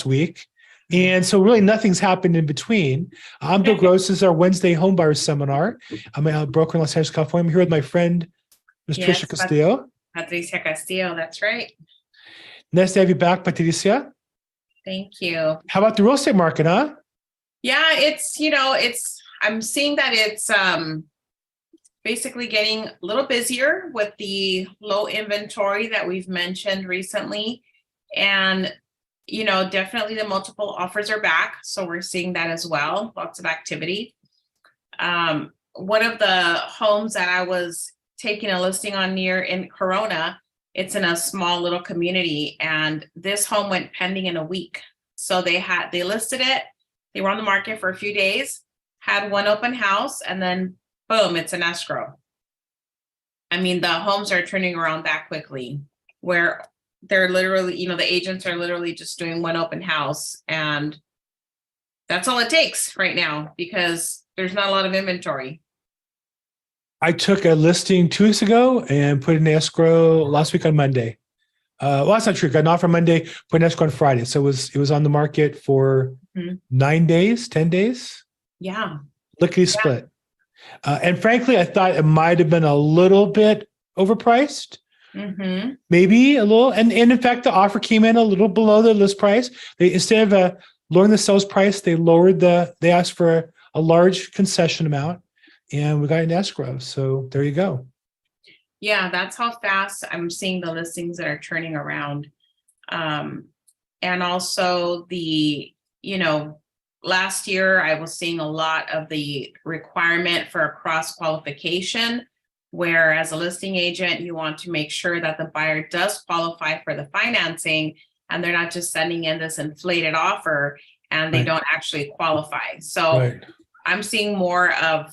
week. And so really nothing's happened in between. I'm Bill Gross. This is our Wednesday Homebuyers Seminar. I'm a broker in Los Angeles, California. I'm here with my friend, Ms. Patricia.Castillo. Patricia.Castillo, that's right. Nice to have you back, Patricia. Thank you. How about the real estate market, huh? Yeah, I'm seeing that it's basically getting a little busier with the low inventory that we've mentioned recently. And definitely the multiple offers are back. So we're seeing that as well. Lots of activity. One of the homes that I was taking a listing on near in Corona, it's in a small little community, and this home went pending in a week. So they listed it. They were on the market for a few days, had one open house, and then boom, it's an escrow. I mean, the homes are turning around that quickly, where they're literally, the agents are literally just doing one open house, and that's all it takes right now because there's not a lot of inventory. I took a listing 2 weeks ago and put in escrow last week on Monday. Well, that's not true. Got an offer Monday, put in escrow on Friday. So it was on the market for 9 days, 10 days. Yeah. Lickety split. And frankly, I thought it might have been a little bit overpriced. Maybe a little, and in fact, the offer came in a little below the list price. They, instead of lowering the sales price, they asked for a large concession amount, and we got an escrow. So there you go. Yeah, that's how fast I'm seeing the listings that are turning around. And also last year I was seeing a lot of the requirement for a cross qualification, where as a listing agent, you want to make sure that the buyer does qualify for the financing and they're not just sending in this inflated offer and they don't actually qualify. So I'm seeing more of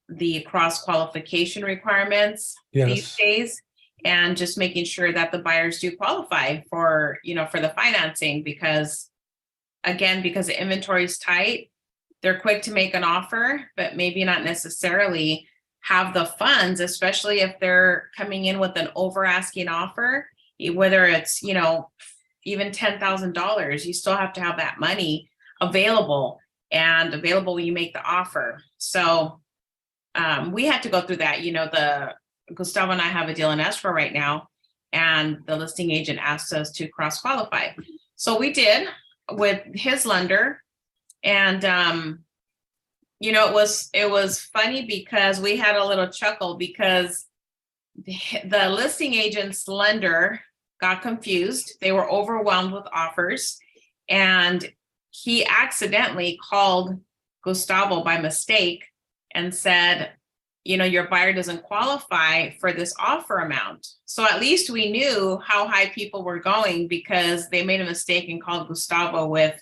the cross qualification requirements these days, and just making sure that the buyers do qualify for, for the financing, because the inventory is tight, they're quick to make an offer, but maybe not necessarily have the funds, especially if they're coming in with an over asking offer, whether it's, even $10,000, you still have to have that money available when you make the offer. So we had to go through that. The Gustavo and I have a deal in escrow right now, and the listing agent asked us to cross qualify. So we did with his lender, and it was funny because we had a little chuckle because the listing agent's lender got confused. They were overwhelmed with offers, and he accidentally called Gustavo by mistake and said, your buyer doesn't qualify for this offer amount. So at least we knew how high people were going, because they made a mistake and called Gustavo with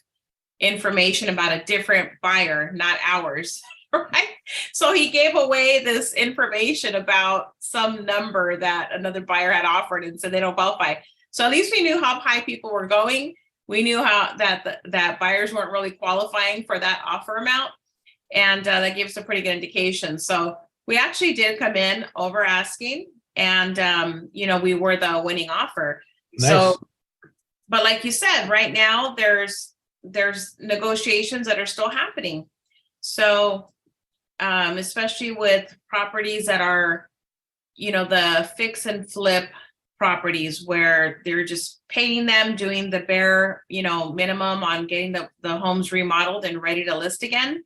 information about a different buyer, not ours, right? So he gave away this information about some number that another buyer had offered and said they don't qualify. So at least we knew how high people were going. We knew how that buyers weren't really qualifying for that offer amount. And that gives a pretty good indication. So we actually did come in over asking, and we were the winning offer. Nice. So, but like you said, right now there's negotiations that are still happening. So especially with properties that are, the fix and flip properties, where they're just paying them, doing the bare, minimum on getting the homes remodeled and ready to list again.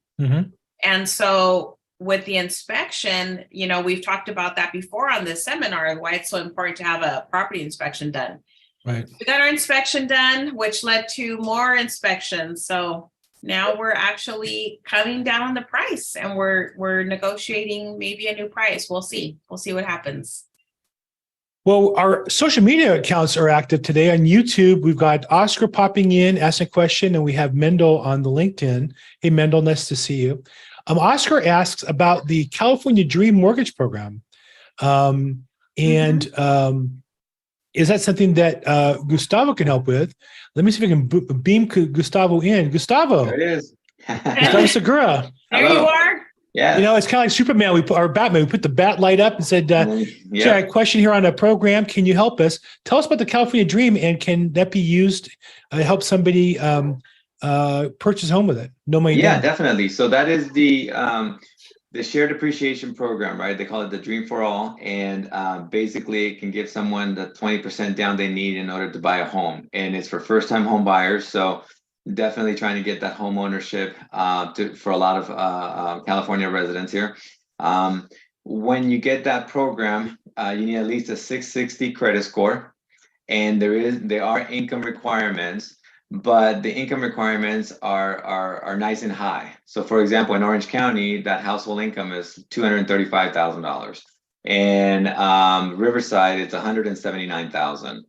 And so with the inspection, we've talked about that before on this seminar, why it's so important to have a property inspection done. Right. We got our inspection done, which led to more inspections. So now we're actually cutting down on the price, and we're negotiating maybe a new price. We'll see. We'll see what happens. Well, our social media accounts are active today. On YouTube, we've got Oscar popping in, asking a question, and we have Mendel on the LinkedIn. Hey, Mendel, nice to see you. Oscar asks about the California Dream Mortgage Program. Is that something that Gustavo can help with? Let me see if I can beam Gustavo in. Gustavo. There it is. Gustavo Segura. There you are. Yeah. It's kind of like Superman. Or Batman. We put the bat light up and said, Yeah. a question here on a program. Can you help us? Tell us about the California Dream, and can that be used to help somebody purchase a home with it? No money Yeah, down. definitely. So that is the shared appreciation program, right? They call it the Dream for All, and basically it can give someone the 20% down they need in order to buy a home, and it's for first-time home buyers. So definitely trying to get that home ownership for a lot of California residents here. When you get that program, you need at least a 660 credit score, and there are income requirements, but the income requirements are nice and high. So for example, in Orange County, that household income is $235,000. And Riverside, it's 179,000.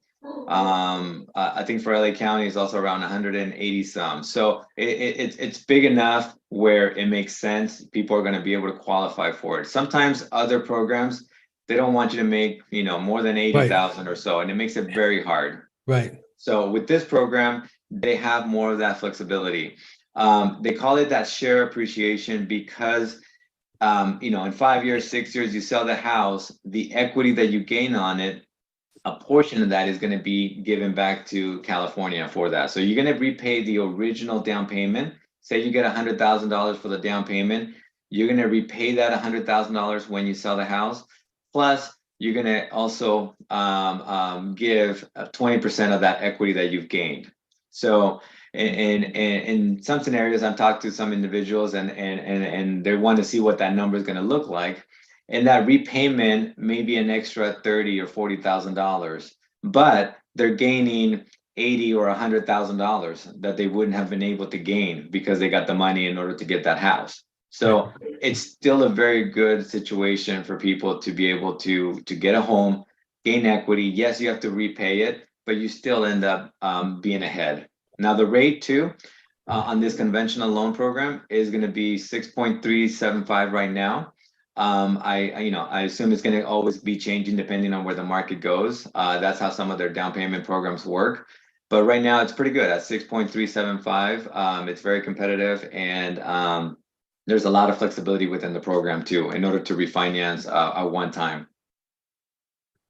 I think for LA County is also around 180 some. So it's big enough where it makes sense. People are going to be able to qualify for it. Sometimes other programs, they don't want you to make, more than 80,000 or so, and it makes it very hard. Right. So with this program, they have more of that flexibility. They call it that share appreciation because, in 5 years, 6 years, you sell the house, the equity that you gain on it, a portion of that is going to be given back to California for that. So you're going to repay the original down payment. Say you get $100,000 for the down payment, you're going to repay that $100,000 when you sell the house. Plus, you're going to also give 20% of that equity that you've gained. So in some scenarios, I've talked to some individuals and they want to see what that number is going to look like. And that repayment may be an extra $30,000 or $40,000, but they're gaining $80,000 or $100,000 that they wouldn't have been able to gain because they got the money in order to get that house. So it's still a very good situation for people to be able to get a home, gain equity. Yes, you have to repay it, but you still end up being ahead. Now the rate too on this conventional loan program is going to be 6.375 right now. I assume it's going to always be changing depending on where the market goes. That's how some of their down payment programs work. But right now it's pretty good at 6.375. It's very competitive, and there's a lot of flexibility within the program too, in order to refinance at one time.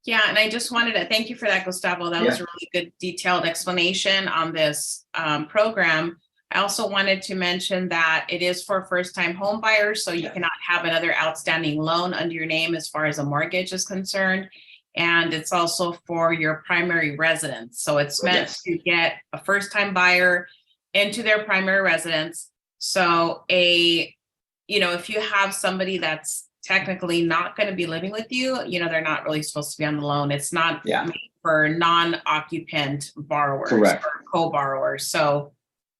Yeah, and I just wanted to thank you for that, Gustavo. That was a really good detailed explanation on this program. I also wanted to mention that it is for first-time home buyers, so you cannot have another outstanding loan under your name as far as a mortgage is concerned. And it's also for your primary residence. So it's meant to get a first-time buyer into their primary residence. So if you have somebody that's technically not going to be living with you, they're not really supposed to be on the loan. It's not made for non-occupant borrowers or co-borrowers. So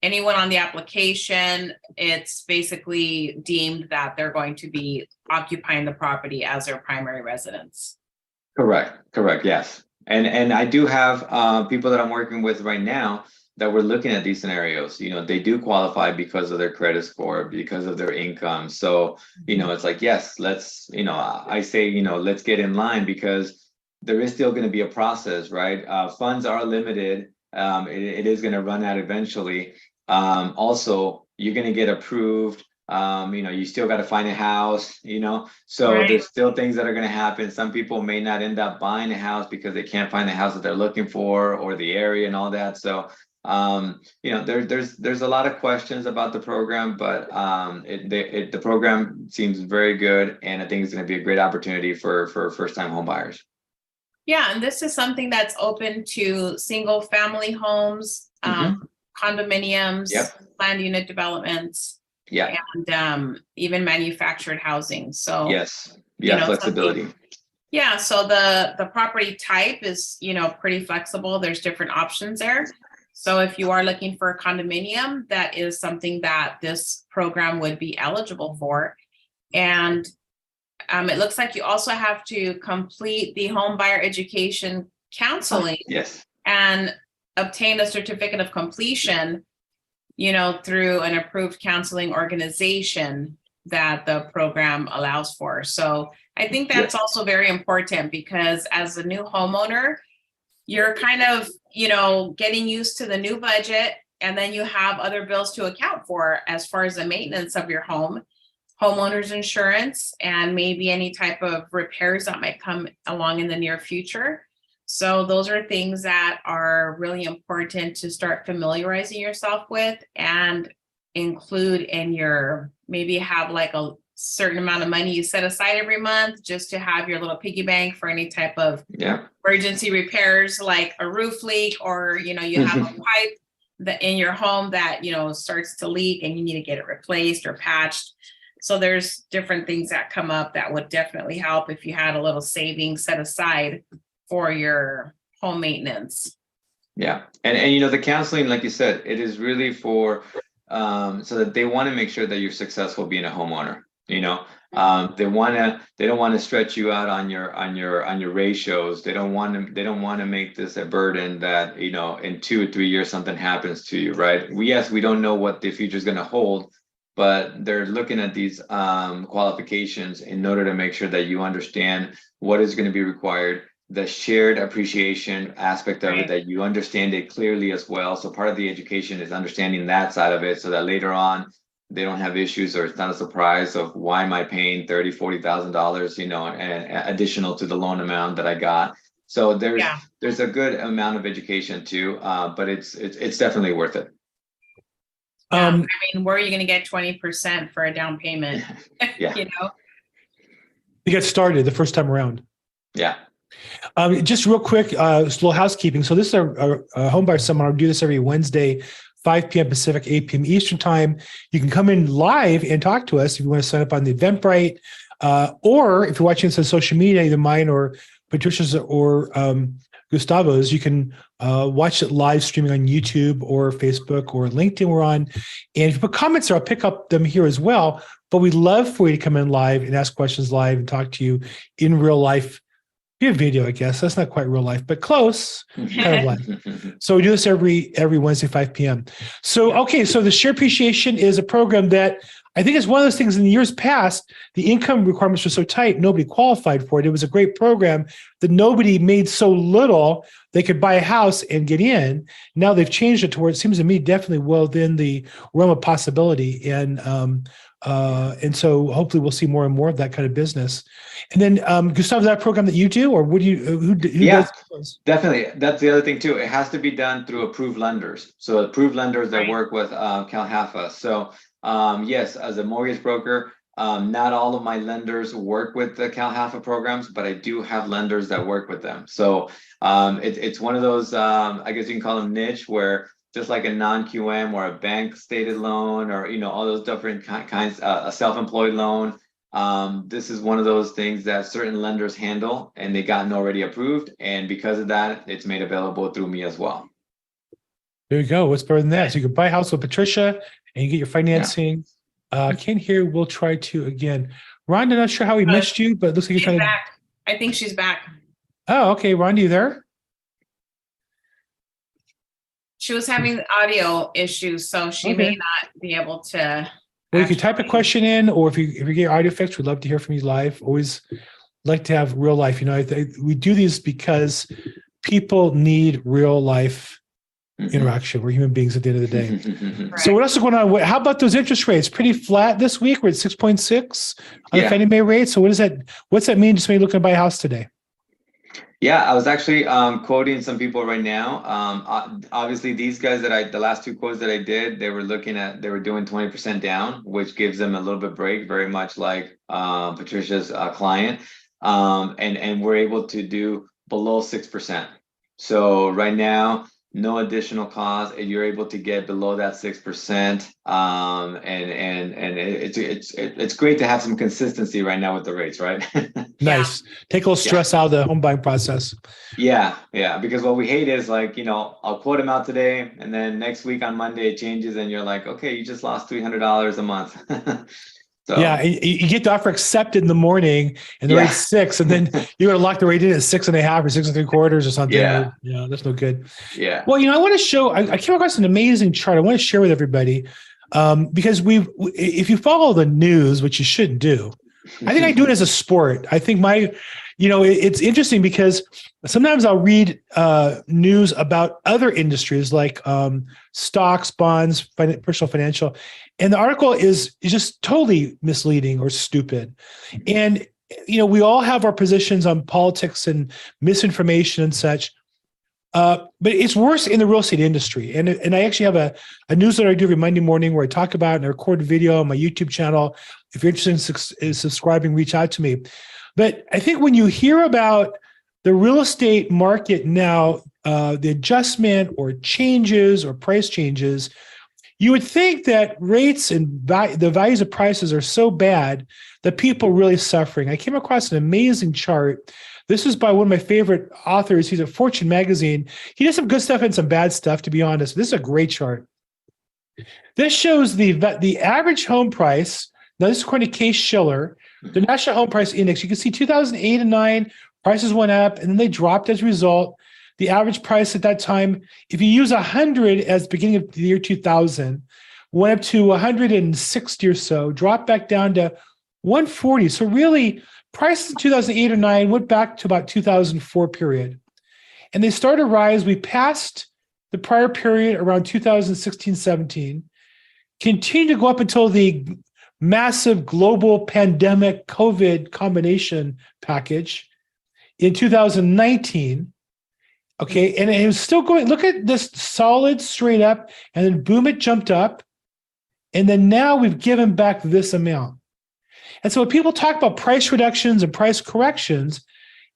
anyone on the application, it's basically deemed that they're going to be occupying the property as their primary residence. Correct. Yes. And I do have people that I'm working with right now that we're looking at these scenarios. They do qualify because of their credit score, because of their income. So, it's like, yes, let's, I say, let's get in line, because there is still going to be a process, right? Funds are limited. It is going to run out eventually. Also, you're going to get approved. You still got to find a house, so there's still things that are going to happen. Some people may not end up buying a house because they can't find the house that they're looking for, or the area and all that. So, there's a lot of questions about the program, but the program seems very good, and I think it's going to be a great opportunity for first-time home buyers. Yeah, and this is something that's open to single family homes, condominiums, planned unit developments, and even manufactured housing. So flexibility. Yeah, so the property type is pretty flexible. There's different options there. So if you are looking for a condominium, that is something that this program would be eligible for. And it looks like you also have to complete the home buyer education counseling and obtain a certificate of completion, through an approved counseling organization that the program allows for. So I think that's also very important, because as a new homeowner, you're kind of, getting used to the new budget, and then you have other bills to account for as far as the maintenance of your home. homeowners insurance, and maybe any type of repairs that might come along in the near future. So those are things that are really important to start familiarizing yourself with and include in your, maybe have like a certain amount of money you set aside every month just to have your little piggy bank for any type of emergency repairs, like a roof leak, or, you know, you have a pipe that in your home that, you know, starts to leak and you need to get it replaced or patched. So there's different things that come up that would definitely help if you had a little savings set aside for your home maintenance. Yeah. And you know, the counseling, like you said, it is really for so that they want to make sure that you're successful being a homeowner. You know, they don't want to stretch you out on your ratios. They don't want to make this a burden that, you know, in 2 or 3 years something happens to you, right? We don't know what the future is going to hold, but they're looking at these qualifications in order to make sure that you understand what is going to be required, the shared appreciation aspect of it, that you understand it clearly as well. So part of the education is understanding that side of it, so that later on they don't have issues, or it's not a surprise of why am I paying $30,000-$40,000, you know, and additional to the loan amount that I got. So there's a good amount of education too, but it's definitely worth it. I mean, where are you going to get 20% for a down payment? Yeah. You know, You get started the first time around. Yeah. Just real quick, just a little housekeeping. So this is a home buyer seminar. We do this every Wednesday, 5 p.m. Pacific, 8 p.m. Eastern time. You can come in live and talk to us if you want to sign up on the Eventbrite, or if you're watching this on social media, either mine or Patricia's or Gustavo's, you can watch it live streaming on YouTube or Facebook or LinkedIn we're on. And if you put comments there, I'll pick up them here as well. But we'd love for you to come in live and ask questions live and talk to you in real life. Be a video, I guess. That's not quite real life, but close, kind of life. So we do this every Wednesday, 5 p.m. So, okay, so the share appreciation is a program that I think is one of those things in the years past, the income requirements were so tight, nobody qualified for it. It was a great program that nobody made so little they could buy a house and get in. Now they've changed it to where it seems to me definitely within the realm of possibility. And so hopefully we'll see more and more of that kind of business. And then Gustavo, is that a program that you do, or would you, who does those? Definitely. That's the other thing too. It has to be done through approved lenders. So approved lenders that work with CalHFA. So yes, as a mortgage broker, not all of my lenders work with the CalHFA programs, but I do have lenders that work with them. So it's one of those, I guess you can call them niche, where just like a non-QM or a bank stated loan, or, you know, all those different kinds, a self-employed loan. This is one of those things that certain lenders handle, and they gotten already approved. And because of that, it's made available through me as well. There you go. What's better than that? So you can buy a house with Patricia and you get your financing. Ken here, we'll try to again. Rhonda, not sure how we missed you, but it looks like you're trying back. I think she's back. Oh, okay. Rhonda, you there? She was having audio issues, so she may not be able to. Well, you can type a question in, or if you get your audio fixed, we'd love to hear from you live. Always like to have real life. You know, we do these because people need real life interaction. We're human beings at the end of the day. Right. So what else is going on? How about those interest rates? Pretty flat this week. We're at 6.6 on the Fannie Mae rate. So what's that mean? Just when you're looking to buy a house today? Yeah, I was actually quoting some people right now. Obviously, these guys the last two quotes that I did, they were doing 20% down, which gives them a little bit break, very much like Patricia's client. And we're able to do below 6%. So right now, no additional cost, and you're able to get below that 6%. And it's great to have some consistency right now with the rates, right? Nice. Take a little stress out of the home buying process. Yeah. Because what we hate is, like, you know, I'll quote them out today, and then next week on Monday it changes, and you're like, okay, you just lost $300 a month. So, yeah, you get the offer accepted in the morning, and the rate's 6, and then you're going to lock the rate in at 6.5 or 6 3/4 or something. Yeah, that's no good. Yeah. Well, you know, I want to show. I came across an amazing chart. I want to share with everybody because if you follow the news, which you shouldn't do, I think I do it as a sport. I think it's interesting because sometimes I'll read news about other industries like stocks, bonds, personal financial, and the article is just totally misleading or stupid. And we all have our positions on politics and misinformation and such. But it's worse in the real estate industry. And I actually have a newsletter I do every Monday morning where I talk about it, and I record a video on my YouTube channel. If you're interested in subscribing, reach out to me. But I think when you hear about the real estate market now, the adjustment or changes or price changes, you would think that rates and the values of prices are so bad that people are really suffering. I came across an amazing chart. This is by one of my favorite authors. He's at Fortune magazine. He does some good stuff and some bad stuff, to be honest. This is a great chart. This shows the average home price. Now, this is according to Case Shiller, the National Home Price Index. You can see 2008 and 9, prices went up, and then they dropped as a result. The average price at that time, if you use 100 as the beginning of the year 2000, went up to 160 or so, dropped back down to 140. So really, prices in 2008 or 9 went back to about 2004 period. And they started to rise. We passed the prior period around 2016, 17, continued to go up until the massive global pandemic COVID combination package in 2019. Okay, and it was still going. Look at this solid straight up, and then boom, it jumped up. And then now we've given back this amount. And so when people talk about price reductions and price corrections,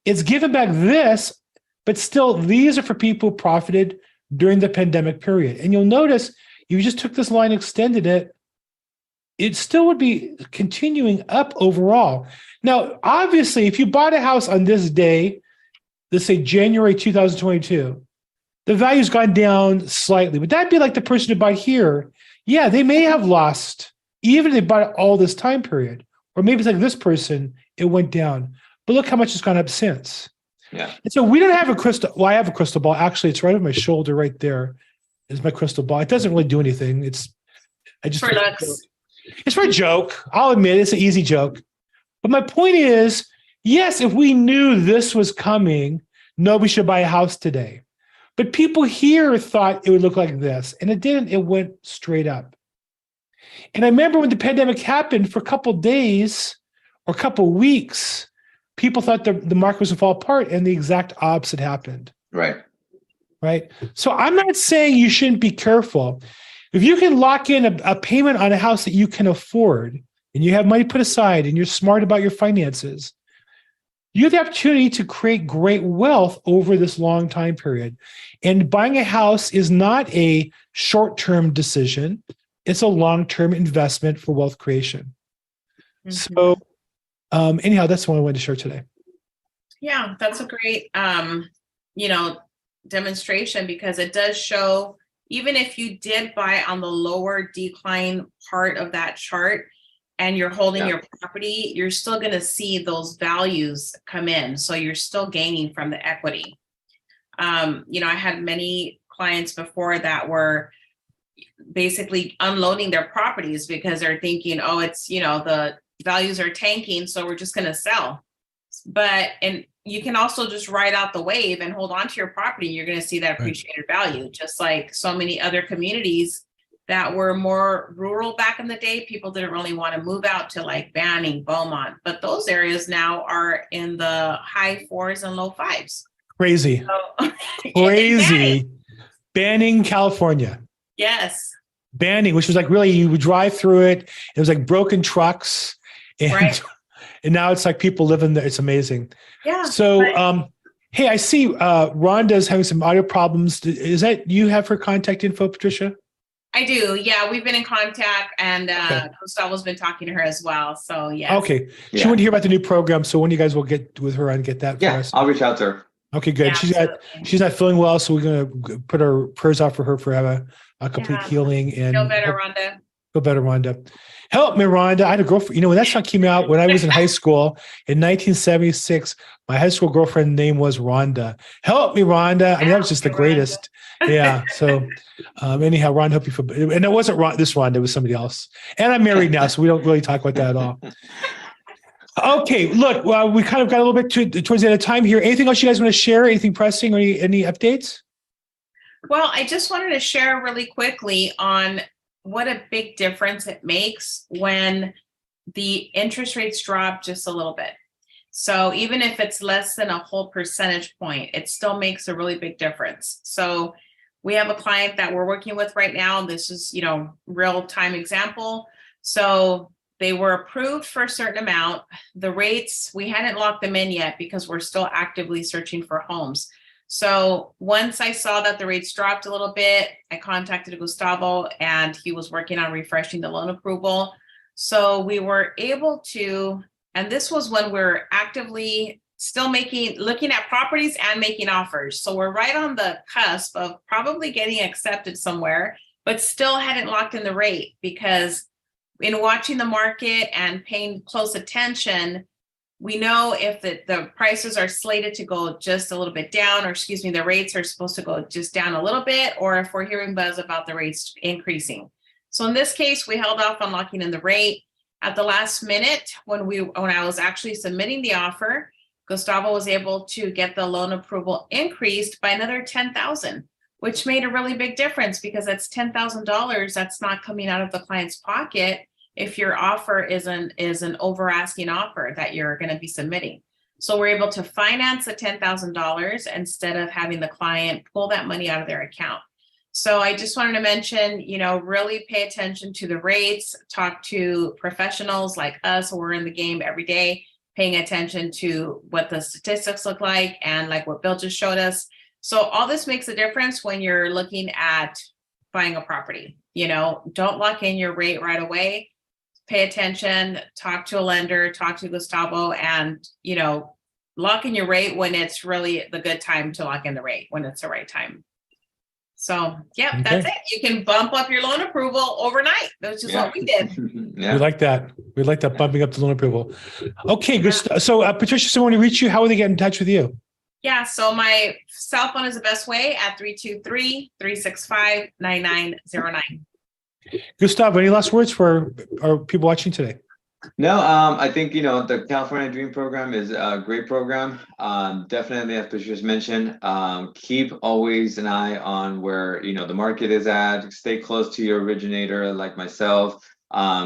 it's given back this, but still these are for people who profited during the pandemic period. And you'll notice if you just took this line, extended it, it still would be continuing up overall. Now, obviously, if you bought a house on this day, let's say January 2022, the value's gone down slightly, but that'd be like the person who bought here. Yeah, they may have lost, even if they bought it all this time period. Or maybe it's like this person, it went down. But look how much it's gone up since. Yeah. And so we don't have a crystal. Well, I have a crystal ball. Actually, it's right on my shoulder right there is my crystal ball. It doesn't really do anything. It's for looks. It's for a joke. I'll admit it's an easy joke. But my point is, yes, if we knew this was coming, nobody should buy a house today. But people here thought it would look like this, and it didn't. It went straight up. And I remember when the pandemic happened, for a couple of days or a couple of weeks, people thought the market was going to fall apart, and the exact opposite happened. Right. Right. So I'm not saying you shouldn't be careful. If you can lock in a payment on a house that you can afford, and you have money put aside, and you're smart about your finances, you have the opportunity to create great wealth over this long time period. And buying a house is not a short-term decision. It's a long-term investment for wealth creation. Mm-hmm. So anyhow, that's what I wanted to share today. Yeah, that's a great, demonstration, because it does show, even if you did buy on the lower decline part of that chart and you're holding your property, you're still going to see those values come in. So you're still gaining from the equity. I had many clients before that were basically unloading their properties because they're thinking, oh, it's, the values are tanking, so we're just going to sell. And you can also just ride out the wave and hold on to your property. You're going to see that appreciated value, just like so many other communities that were more rural back in the day. People didn't really want to move out to like Downey, Beaumont, but those areas now are in the high 4s and low 5s. Crazy. So, crazy. Banning, California. Yes. Banning, which was like really, you would drive through it. It was like broken trucks. And, and now it's like people living there. It's amazing. Yeah. So, hey, I see Rhonda's having some audio problems. Is that, you have her contact info, Patricia? I do. Yeah, we've been in contact, and Gustavo's been talking to her as well. So yeah. Okay. She wanted to hear about the new program. So when you guys will get with her and get that for us? I'll reach out to her. Okay, good. Yeah, she's not feeling well, so we're gonna put our prayers out for her for have a complete healing and feel better, Rhonda. Feel better, Rhonda. Help me, Rhonda. I had a girlfriend. When that song came out when I was in high school in 1976, my high school girlfriend's name was Rhonda. Help me, Rhonda. I mean, that was just the greatest. Yeah. So anyhow, Rhonda, hope you feel better. And it wasn't this Rhonda, it was somebody else. And I'm married now, so we don't really talk about that at all. Okay, look, well, we kind of got a little bit towards the end of time here. Anything else you guys want to share? Anything pressing or any updates? Well, I just wanted to share really quickly on what a big difference it makes when the interest rates drop just a little bit. So even if it's less than a whole percentage point, it still makes a really big difference. So we have a client that we're working with right now. This is, real time example. So they were approved for a certain amount. The rates, we hadn't locked them in yet because we're still actively searching for homes. So once I saw that the rates dropped a little bit, I contacted Gustavo and he was working on refreshing the loan approval. So we were able to, and this was when we're actively still looking at properties and making offers. So we're right on the cusp of probably getting accepted somewhere, but still hadn't locked in the rate because in watching the market and paying close attention, we know if the prices are slated to go just a little bit down, or the rates are supposed to go just down a little bit, or if we're hearing buzz about the rates increasing. So in this case, we held off on locking in the rate. At the last minute, when I was actually submitting the offer, Gustavo was able to get the loan approval increased by another $10,000, which made a really big difference because that's $10,000 that's not coming out of the client's pocket if your offer is an over asking offer that you're going to be submitting. So we're able to finance the $10,000 instead of having the client pull that money out of their account. So I just wanted to mention, really pay attention to the rates, talk to professionals like us who are in the game every day, paying attention to what the statistics look like and like what Bill just showed us. So all this makes a difference when you're looking at buying a property. Don't lock in your rate right away. Pay attention, talk to a lender, talk to Gustavo, and, lock in your rate when it's really the good time to lock in the rate, when it's the right time. So, Okay. That's it. You can bump up your loan approval overnight. That's just what we did. We like that. We like that, bumping up the loan approval. Okay, good. So Patricia, someone to reach you, how will they get in touch with you? Yeah, so my cell phone is the best way at 323-365-9909. Gustavo, any last words for our people watching today? No, I think, the California Dream Program is a great program. Definitely, as Patricia mentioned, keep always an eye on where, the market is at. Stay close to your originator like myself.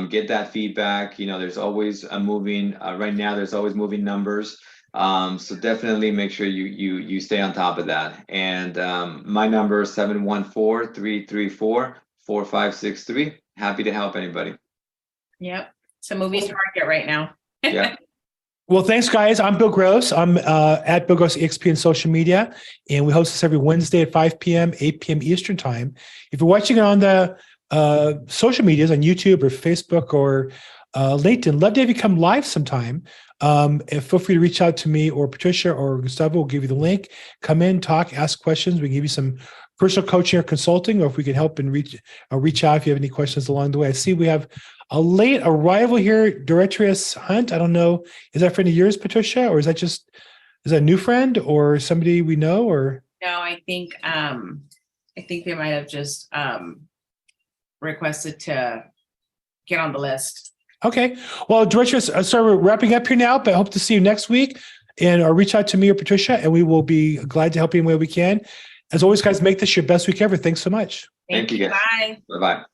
Get that feedback. There's always right now, there's always moving numbers. So definitely make sure you stay on top of that. And my number is 714-334-4563. Happy to help anybody. Yep. It's a moving target right now. Yeah. Well, thanks, guys. I'm Bill Gross. I'm at Bill Gross EXP in social media, and we host this every Wednesday at 5 p.m., 8 p.m. Eastern time. If you're watching it on the social medias on YouTube or Facebook or LinkedIn, love to have you come live sometime. Feel free to reach out to me or Patricia or Gustavo. We'll give you the link. Come in, talk, ask questions. We can give you some personal coaching or consulting, or if we can help and reach out if you have any questions along the way. I see we have a late arrival here, Doretrius Hunt. I don't know. Is that a friend of yours, Patricia, or is that a new friend or somebody we know? Or no, I think they might have just requested to get on the list. Okay. Well, Doretrius, so we're wrapping up here now, but I hope to see you next week, and or reach out to me or Patricia, and we will be glad to help you in any way we can. As always, guys, make this your best week ever. Thanks so much. Thank you, guys. Bye. Bye-bye.